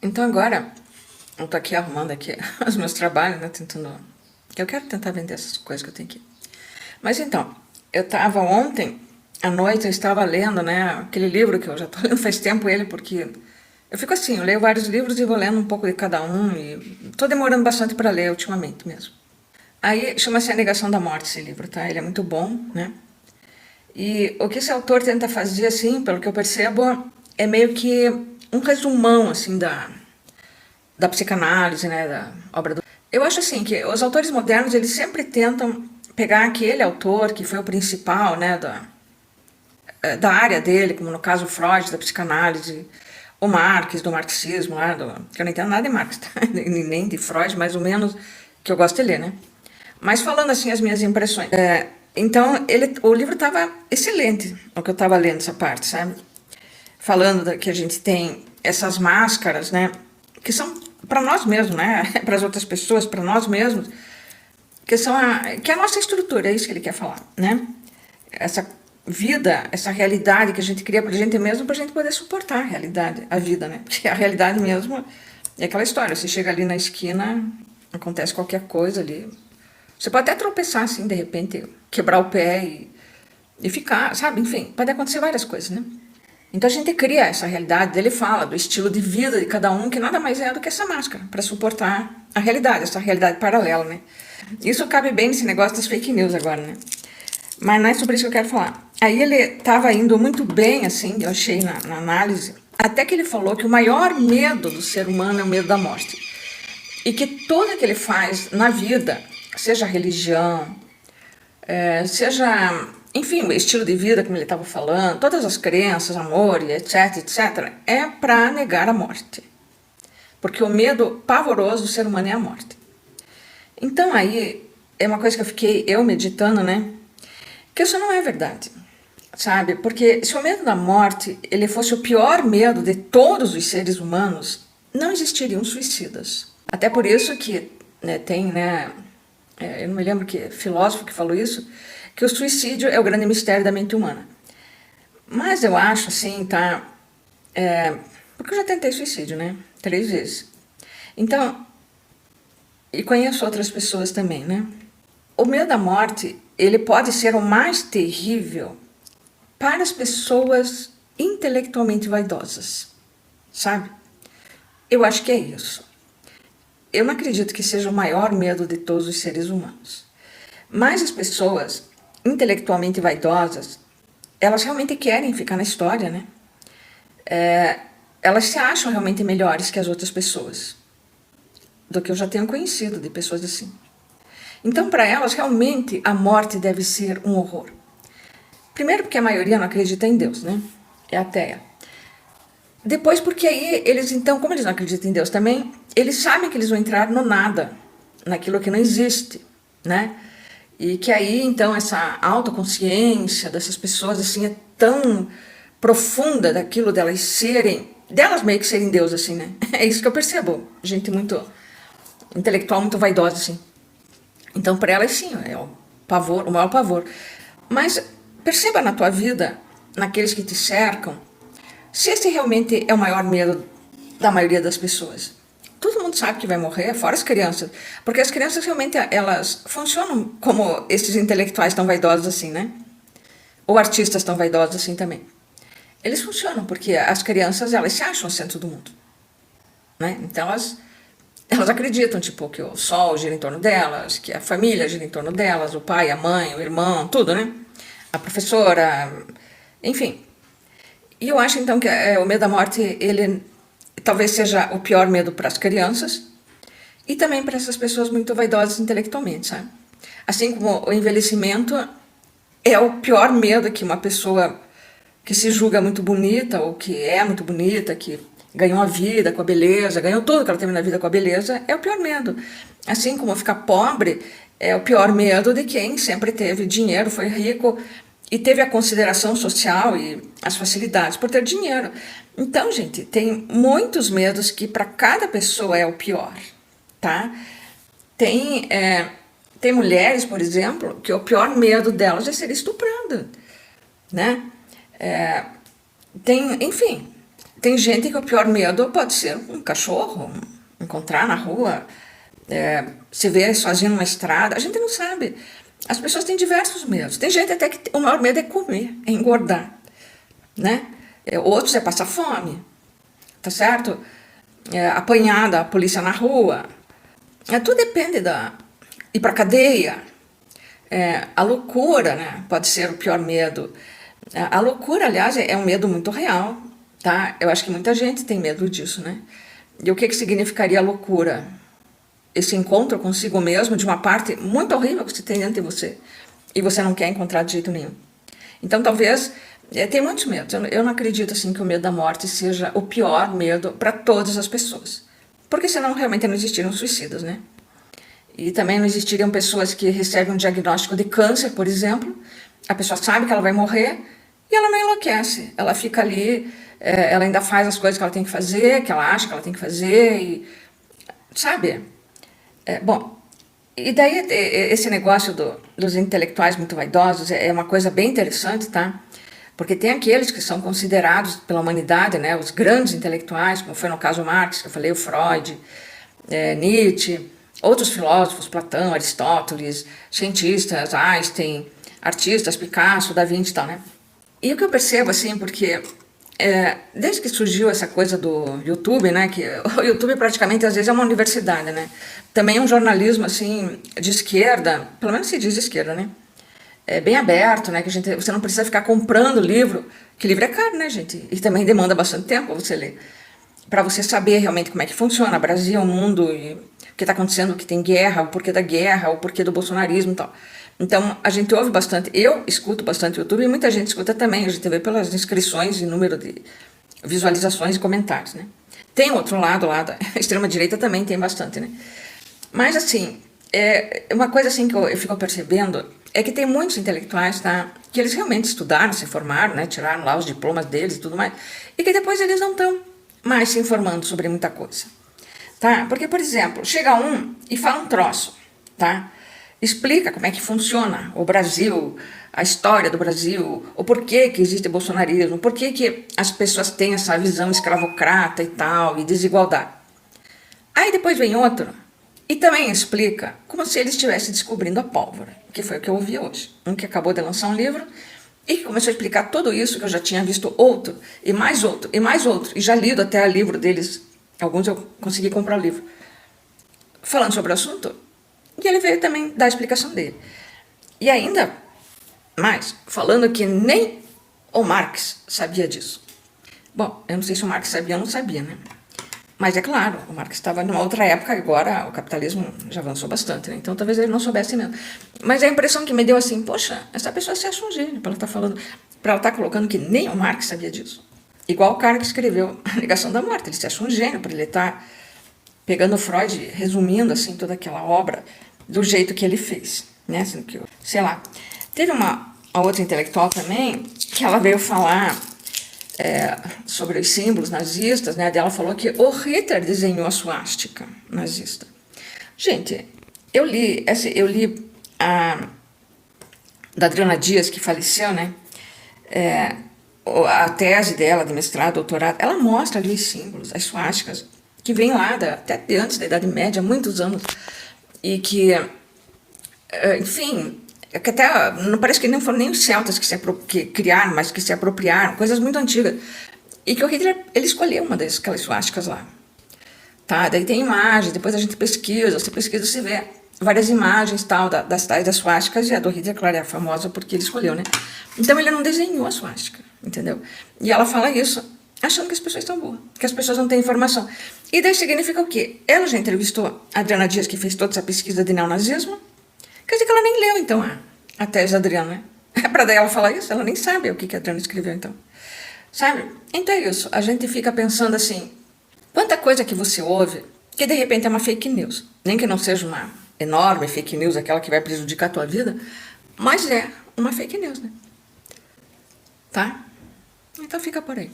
Então agora, eu tô aqui arrumando aqui os meus trabalhos, né, tentando... Eu quero tentar vender essas coisas que eu tenho aqui. Mas então, eu tava ontem, à noite, eu estava lendo, né, aquele livro que eu já tô lendo faz tempo ele, porque eu fico assim, eu leio vários livros e vou lendo um pouco de cada um e tô demorando bastante para ler ultimamente mesmo. Aí chama-se A Negação da Morte esse livro, tá? Ele é muito bom, né? E o que esse autor tenta fazer, assim, pelo que eu percebo, é meio que um resumão, assim, da psicanálise, né, da obra do... Eu acho assim que os autores modernos, eles sempre tentam pegar aquele autor que foi o principal, né, da área dele, como no caso Freud, da psicanálise, o Marx, do marxismo, lá, que eu não entendo nada de Marx, tá? Nem de Freud, mais ou menos, que eu gosto de ler, né? Mas falando assim as minhas impressões. Então, o livro estava excelente, o que eu estava lendo essa parte, sabe? Falando que a gente tem essas máscaras, né? Que são para nós mesmos, né? Para as outras pessoas, para nós mesmos, que é a nossa estrutura, é isso que ele quer falar, né? Essa vida, essa realidade que a gente cria para a gente mesmo, para a gente poder suportar a realidade, a vida, né? Porque a realidade mesmo é aquela história. Você chega ali na esquina, acontece qualquer coisa ali. Você pode até tropeçar assim, de repente, quebrar o pé e ficar, sabe? Enfim, pode acontecer várias coisas, né? Então a gente cria essa realidade, ele fala do estilo de vida de cada um, que nada mais é do que essa máscara, para suportar a realidade, essa realidade paralela, né? Isso cabe bem nesse negócio das fake news agora, né? Mas não é sobre isso que eu quero falar. Aí ele estava indo muito bem, assim, eu achei na análise, até que ele falou que o maior medo do ser humano é o medo da morte. E que tudo que ele faz na vida, seja religião, seja, enfim, o estilo de vida, como ele estava falando, todas as crenças, amor, etc, etc, é para negar a morte. Porque o medo pavoroso do ser humano é a morte. Então aí, é uma coisa que eu fiquei, eu meditando, né? Que isso não é verdade, sabe? Porque se o medo da morte, ele fosse o pior medo de todos os seres humanos, não existiriam suicidas. Até por isso que né, tem, né, eu não me lembro que filósofo que falou isso, que o suicídio é o grande mistério da mente humana. Mas eu acho assim, tá? Porque eu já tentei suicídio, né? 3 vezes. Então, e conheço outras pessoas também, né? O medo da morte, ele pode ser o mais terrível para as pessoas intelectualmente vaidosas, sabe? Eu acho que é isso. Eu não acredito que seja o maior medo de todos os seres humanos. Mas as pessoas intelectualmente vaidosas, elas realmente querem ficar na história, né? Elas se acham realmente melhores que as outras pessoas, do que eu já tenho conhecido de pessoas assim. Então, para elas, realmente, a morte deve ser um horror. Primeiro porque a maioria não acredita em Deus, né? É ateia. Depois porque aí eles, então, como eles não acreditam em Deus também, eles sabem que eles vão entrar no nada, naquilo que não existe, né? E que aí, então, essa autoconsciência dessas pessoas, assim, é tão profunda daquilo delas meio que serem Deus, assim, né? É isso que eu percebo. Gente muito intelectual, muito vaidosa, assim. Então, para elas, sim, é o pavor, o maior pavor. Mas perceba na tua vida, naqueles que te cercam, se esse realmente é o maior medo da maioria das pessoas. Todo mundo sabe que vai morrer, fora as crianças. Porque as crianças realmente, elas funcionam como esses intelectuais tão vaidosos assim, né? Ou artistas tão vaidosos assim também. Eles funcionam porque as crianças, elas se acham o centro do mundo, né? Então elas acreditam, tipo, que o sol gira em torno delas, que a família gira em torno delas, o pai, a mãe, o irmão, tudo, né? A professora, enfim. E eu acho, então, que o medo da morte, ele talvez seja o pior medo para as crianças e também para essas pessoas muito vaidosas intelectualmente, sabe? Assim como o envelhecimento é o pior medo que uma pessoa que se julga muito bonita ou que é muito bonita, que ganhou a vida com a beleza, ganhou tudo que ela teve na vida com a beleza, é o pior medo. Assim como ficar pobre é o pior medo de quem sempre teve dinheiro, foi rico e teve a consideração social e as facilidades por ter dinheiro. Então, gente, tem muitos medos que para cada pessoa é o pior, tá? Tem, tem mulheres, por exemplo, que o pior medo delas é ser estuprada, né? Enfim, Tem gente que o pior medo pode ser um cachorro, encontrar na rua, se ver sozinho numa estrada. A gente não sabe. As pessoas têm diversos medos. Tem gente até que o maior medo é comer, é engordar, né? Outros é passar fome, tá certo? Apanhar da polícia na rua. Tudo depende da... ir pra cadeia. A loucura, né? Pode ser o pior medo. A loucura, aliás, é um medo muito real, tá? Eu acho que muita gente tem medo disso, né? E o que significaria a loucura? Esse encontro consigo mesmo de uma parte muito horrível que você tem dentro de você e você não quer encontrar de jeito nenhum. Então, talvez, tem muitos medos. Eu não acredito assim que o medo da morte seja o pior medo para todas as pessoas. Porque senão realmente não existiriam suicidas, né? E também não existiriam pessoas que recebem um diagnóstico de câncer, por exemplo. A pessoa sabe que ela vai morrer e ela não enlouquece. Ela fica ali, ela ainda faz as coisas que ela tem que fazer, que ela acha que ela tem que fazer, e, sabe? Bom, e daí esse negócio dos intelectuais muito vaidosos é uma coisa bem interessante, tá? Porque tem aqueles que são considerados pela humanidade, né, os grandes intelectuais, como foi no caso Marx, que eu falei, o Freud, Nietzsche, outros filósofos, Platão, Aristóteles, cientistas, Einstein, artistas, Picasso, Da Vinci e tal, né? E o que eu percebo, assim, porque desde que surgiu essa coisa do YouTube, né, que o YouTube praticamente às vezes é uma universidade, né, também é um jornalismo, assim, de esquerda, pelo menos se diz de esquerda, né, bem aberto, né, que você não precisa ficar comprando livro, que livro é caro, né, gente, e também demanda bastante tempo você ler, para você saber realmente como é que funciona, Brasil, o mundo, e o que está acontecendo, que tem guerra, o porquê da guerra, o porquê do bolsonarismo e tal. Então, a gente ouve bastante, eu escuto bastante o YouTube e muita gente escuta também, a gente vê pelas inscrições e número de visualizações e comentários, né? Tem outro lado lá da extrema-direita também tem bastante, né? Mas, assim, uma coisa assim que eu fico percebendo é que tem muitos intelectuais, tá? Que eles realmente estudaram, se formaram, né? Tiraram lá os diplomas deles e tudo mais, e que depois eles não estão mais se informando sobre muita coisa, tá? Porque, por exemplo, chega um e fala um troço, tá? Explica como é que funciona o Brasil, a história do Brasil, o porquê que existe bolsonarismo, o porquê que as pessoas têm essa visão escravocrata e tal, e desigualdade. Aí depois vem outro e também explica como se ele estivesse descobrindo a pólvora, que foi o que eu ouvi hoje. Um que acabou de lançar um livro e que começou a explicar tudo isso, que eu já tinha visto outro, e mais outro, e mais outro, e já lido até o livro deles, alguns eu consegui comprar o livro, falando sobre o assunto. E ele veio também dar a explicação dele. E ainda mais, falando que nem o Marx sabia disso. Bom, eu não sei se o Marx sabia ou não sabia, né? Mas é claro, o Marx estava numa outra época, agora o capitalismo já avançou bastante, né? Então talvez ele não soubesse mesmo. Mas a impressão que me deu assim, poxa, essa pessoa se acha um gênio, para ela estar falando, para ela estar colocando que nem o Marx sabia disso. Igual o cara que escreveu A Negação da Morte, ele se acha um gênio para ele estar pegando Freud, resumindo assim toda aquela obra do jeito que ele fez, né? Assim, que, sei lá. Teve uma outra intelectual também que ela veio falar sobre os símbolos nazistas, né? Ela falou que o Hitler desenhou a suástica nazista. Gente, eu li a da Adriana Dias, que faleceu, né? A tese dela de mestrado, doutorado, ela mostra ali os símbolos, as suásticas, que vem lá até antes da Idade Média, há muitos anos, e que, enfim, que até não parece que não foram nem os celtas que criaram, mas que se apropriaram, coisas muito antigas, e que o Hitler, ele escolheu uma daquelas suásticas lá, tá? Daí tem imagens, depois a gente pesquisa, você vê várias imagens tal, das tais das suásticas, e a do Hitler, claro, é famosa porque ele escolheu, né? Então ele não desenhou a suástica, entendeu? E ela fala isso, achando que as pessoas estão boas, que as pessoas não têm informação. E daí significa o quê? Ela já entrevistou a Adriana Dias, que fez toda essa pesquisa de neonazismo, quer dizer que ela nem leu, então, a tese da Adriana, né? É para daí ela falar isso, ela nem sabe o que a Adriana escreveu, então. Sabe? Então é isso, a gente fica pensando assim, quanta coisa que você ouve, que de repente é uma fake news, nem que não seja uma enorme fake news, aquela que vai prejudicar a tua vida, mas é uma fake news, né? Tá? Então fica por aí.